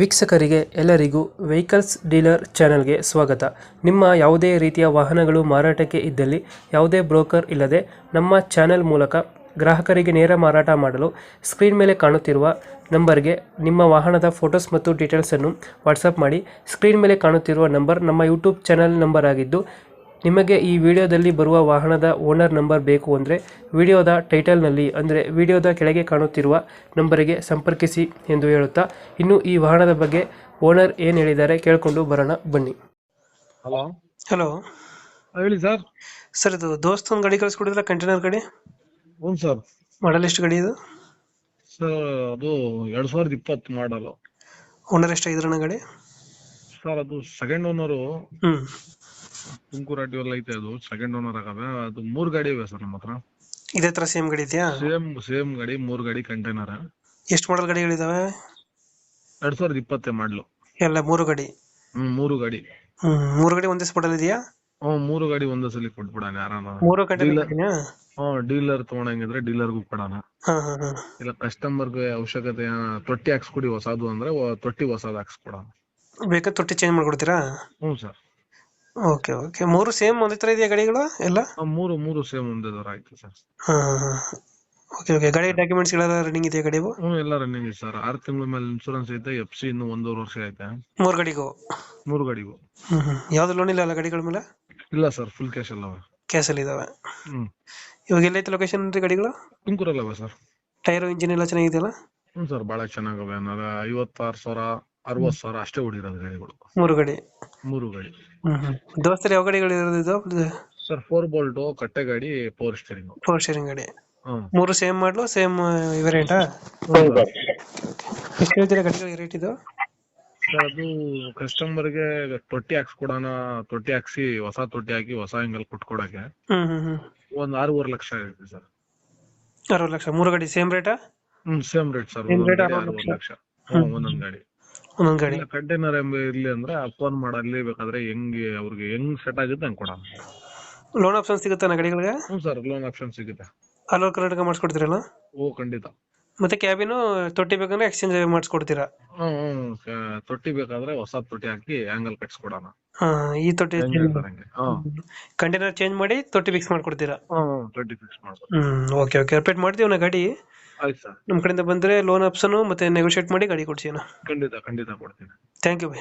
ವೀಕ್ಷಕರಿಗೆ ಎಲ್ಲರಿಗೂ vehicles dealer ಚಾನೆಲ್ಗೆ ಸ್ವಾಗತ. ನಿಮ್ಮ ಯಾವುದೇ ರೀತಿಯ ವಾಹನಗಳು ಮಾರಾಟಕ್ಕೆ ಇದ್ದಲ್ಲಿ ಯಾವುದೇ ಬ್ರೋಕರ್ ಇಲ್ಲದೆ ನಮ್ಮ ಚಾನೆಲ್ ಮೂಲಕ ಗ್ರಾಹಕರಿಗೆ ನೇರ ಮಾರಾಟ ಮಾಡಲು ಸ್ಕ್ರೀನ್ ಮೇಲೆ ಕಾಣುತ್ತಿರುವ ನಂಬರ್ಗೆ ನಿಮ್ಮ ವಾಹನದ ಫೋಟೋಸ್ ಮತ್ತು ಡೀಟೇಲ್ಸನ್ನು ವಾಟ್ಸಪ್ ಮಾಡಿ. ಸ್ಕ್ರೀನ್ ಮೇಲೆ ಕಾಣುತ್ತಿರುವ ನಂಬರ್ ನಮ್ಮ ಯೂಟ್ಯೂಬ್ ಚಾನೆಲ್ ನಂಬರ್ ಆಗಿದ್ದು, ನಿಮಗೆ ಈ ವಿಡಿಯೋದಲ್ಲಿ ಬರುವ ವಾಹನದ ಓನರ್ ನಂಬರ್ ಬೇಕು ಅಂದರೆ ವಿಡಿಯೋದ ಟೈಟಲ್ನಲ್ಲಿ ಅಂದರೆ ವಿಡಿಯೋದ ಕೆಳಗೆ ಕಾಣುತ್ತಿರುವ ನಂಬರಿಗೆ ಸಂಪರ್ಕಿಸಿ ಎಂದು ಹೇಳುತ್ತಾ, ಇನ್ನು ಈ ವಾಹನದ ಬಗ್ಗೆ ಓನರ್ ಏನು ಹೇಳಿದ್ದಾರೆ ಕೇಳಿಕೊಂಡು ಬರೋಣ ಬನ್ನಿ. ಹಲೋ ಹಲೋ ಹೇಳಿ ಸರ್. ಸರ್, ಇದು ದೋಸ್ತ್ ಒಂದು ಗಾಡಿ ಕಳಿಸ್ಕೊಡಿದ್ರ, ಕಂಟೈನರ್ ಗಾಡಿ. ಹ್ಞೂ ಸರ್. ಮಾಡಲ್ ಎಷ್ಟು ಗಾಡಿ ಇದು? ಸರ್ ಅದು 2020 ಮಾಡಲು. ಓನರ್ ಎಷ್ಟಾಗಿದ್ರಣ್ಣ ಗಾಡಿ? ಸರ್ ಅದು ಸೆಕೆಂಡ್ ಓನರು. ಹ್ಞೂ. ತುಮಕೂರು ಅಡ್ಡಿವಲ್ಲ ಐತೆ, ಅದು ಸೆಕೆಂಡ್ ಓನರ್ ಆಗವೆ. ಅದು 3 ಗಾಡಿ ಇವೆ ಸರ್ ನಮ್ಮ ಹತ್ರ. ಇದೇ ಥರ ಸೇಮ್ ಗಾಡಿ ಇದೆಯಾ? ಸೇಮ್ ಗಾಡಿ, 3 ಗಾಡಿ ಕಂಟೈನರ್. ಎಷ್ಟು ಮಾಡಲ್ ಗಾಡಿಗಳಿದಾವೆ? 2020 ಮಾಡಲು. ಎಲ್ಲ 3 ಗಾಡಿ? 3 ಗಾಡಿ. 3 ಗಾಡಿ ಒಂದೇ ಸ್ಪಾಟಲ್ಲಿ ಇದೆಯಾ? 3 ಗಾಡಿ ಒಂದೇ ಸಲ ಕೊಟ್ಬಿಡೋಣ ಯಾರನ್ನ. 3 ಕಂಟೈನರ್? ಡೀಲರ್ ತಗೊಂಡಂಗಿದ್ರೆ ಡೀಲರ್ಗೂ ಕೊಡೋಣ. ಹಾಂ ಹಾಂ ಹಾಂ. ಇಲ್ಲ ಕಸ್ಟಮರ್ಗೆ ಅವಶ್ಯಕತೆ ತೊಟ್ಟಿ ಹಾಕ್ಸ್ಕೊಡಿ ಹೊಸದು ಅಂದ್ರೆ ತೊಟ್ಟಿ ಹೊಸದು ಹಾಕ್ಸ್ಕೊಡೋಣ. ಬೇಕಾದ್ರೆ ತೊಟ್ಟಿ ಚೇಂಜ್ ಮಾಡ್ಕೊಡ್ತೀರಾ? ಹ್ಞೂ ಸರ್. Okay okay. 3 ಸೇಮ್ ಒಂದೇ ಥರ ಇದೆಯಾ ಗಾಡಿಗಳು ಎಲ್ಲ? ಮೂರು ಸೇಮ್ ಒಂದೇ ದರ ಆಯ್ತು ಸರ್. ಹಾಂ ಹಾಂ ಹಾಂ. Okay okay. ಗಾಡಿ ಡಾಕ್ಯುಮೆಂಟ್ಸ್ ಎಲ್ಲ ರನ್ನಿಂಗ್ ಇದೆಯಾ ಗಾಡಿವು? ಎಲ್ಲ ರನ್ನಿಂಗ್ ಇದೆ ಸರ್. 6 ತಿಂಗಳ ಮೇಲೆ ಇನ್ಶೂರೆನ್ಸ್ ಐತೆ. FC ಇನ್ನು 1.5 ವರ್ಷ ಐತೆ. 3 ಗಾಡಿಗೂ? 3 ಗಾಡಿಗೂ. ಯಾವ್ದು ಲೋನ್ ಇಲ್ಲ ಅಲ್ಲ ಗಾಡಿಗಳ ಮೇಲೆ? ಇಲ್ಲ ಸರ್, ಫುಲ್ ಕ್ಯಾಶ್ ಅಲ್ಲವ. ಕ್ಯಾಶಲ್ಲಿ ಇದಾವೆ. ಇವಾಗ ಎಲ್ಲೈತೆ ಲೊಕೇಶನ್ ರೀ ಗಾಡಿಗಳು? ತುಮಕೂರಲ್ಲವ ಸರ್. ಟೈರು ಇಂಜಿನ್ ಎಲ್ಲ ಚೆನ್ನಾಗಿದೆಯಲ್ಲ? ಹ್ಞೂ ಸರ್, ಭಾಳ ಚೆನ್ನಾಗವೆ. 56,000 60,000 ಅಷ್ಟೇ ಹೊಡಿರೋದು ಗಾಡಿಗಳು. 3 ಗಾಡಿ? 3 ಗಾಡಿ. ದೋಸ್ತರು ಯಾವ ಗಾಡಿಗಳು ಇರೋದು ಇದು? ಸರ್ 4 ಬೋಲ್ಟು ಕಟ್ಟೆ ಗಾಡಿ, 4 ಸ್ಟೇರಿಂಗ್. 4 ಸ್ಟೇರಿಂಗ್ ಗಾಡಿ. ಹ್ಞೂ. 3 ಸೇಮ್ ಮಾಡಲು, ಸೇಮ್ ವೇರಿಯಂಟಾ? ಎಷ್ಟು ಹೇಳ್ತೀರಾ ಗಾಡಿಗಳಿಗೆ ರೇಟ್ ಇದು? ಸರ್ ಅದು ಕಸ್ಟಮರ್ಗೆ ತೊಟ್ಟಿ ಹಾಕ್ಸ್ಕೊಡೋಣ, ತೊಟ್ಟಿ ಹಾಕ್ಸಿ ಹೊಸ ತೊಟ್ಟಿ ಹಾಕಿ ಹೊಸ ಆಂಗಲ್ ಕೊಟ್ಕೊಡಕ್ಕೆ ಒಂದು 6.5 ಲಕ್ಷ ಆಗುತ್ತೆ ಸರ್. 60 ಲಕ್ಷ? 3 ಗಾಡಿ ಸೇಮ್ ರೇಟಾ? Same rate sir. Same rate, 6 lakh ಒಂದೊಂದು ಗಾಡಿ. ಒಂದೊಂದು ಗಾಡಿ ಕಂಟೈನರ್ ಇರ್ಲಿ ಅಂದ್ರೆ ಫೋನ್ ಮಾಡಲ್ಲಿ ಬೇಕಾದ್ರೆ ಅವ್ರಿಗೆ ಹೆಂಗ್ ಸೆಟ್ ಆಗುತ್ತೆ ಹಂಗ್ ಕೊಡೋಣ. ಲೋನ್ ಆಪ್ಷನ್ ಸಿಗುತ್ತಾ ಗಾಡಿಗಳಿಗೆ? ಹ್ಞೂ ಸರ್, ಲೋನ್ ಆಪ್ಷನ್ ಸಿಗುತ್ತೆ. ಆಲ್ ಓವರ್ ಕರ್ನಾಟಕ ಮಾಡಿಸ್ಕೊಡ್ತೀರಲ್ಲ? ಓ ಖಂಡಿತ. ಮತ್ತೆ ಕ್ಯಾಬಿನು ತೊಟ್ಟಿ ಬೇಕಂದ್ರೆ ಎಕ್ಸ್ಚೇಂಜ್ ಮಾಡಿಸ್ಕೊಡ್ತೀರಾ? ತೊಟ್ಟಿ ಬೇಕಾದ್ರೆ ಹೊಸ ತೊಟ್ಟಿ ಹಾಕಿ ಆಂಗಲ್ ಕಟ್ಸ್ಕೊಡೋಣ. ಈ ತೊಟ್ಟಿ ಹ್ಮ್ ಕಂಟೈನರ್ ಚೇಂಜ್ ಮಾಡಿ ತೊಟ್ಟಿ ಫಿಕ್ಸ್ ಮಾಡ್ಕೊಡ್ತೀರಾ? ತೊಟ್ಟಿ ಫಿಕ್ಸ್ ಮಾಡ್ಬೋದು. Okay okay. ರಿಪೇಟ್ ಮಾಡ್ತೀವಿ ನಾ ಗಾಡಿ. ಆಯ್ತು ಸರ್. ನಮ್ಮ ಕಡೆಯಿಂದ ಬಂದ್ರೆ ಲೋನ್ ಆಪ್ಷನ್ ಮತ್ತೆ ನೆಗೋಷಿಯೇಟ್ ಮಾಡಿ ಗಾಡಿ ಕೊಡ್ಸಿ. ಖಂಡಿತ ಕೊಡ್ತೀನಿ. Thank you by.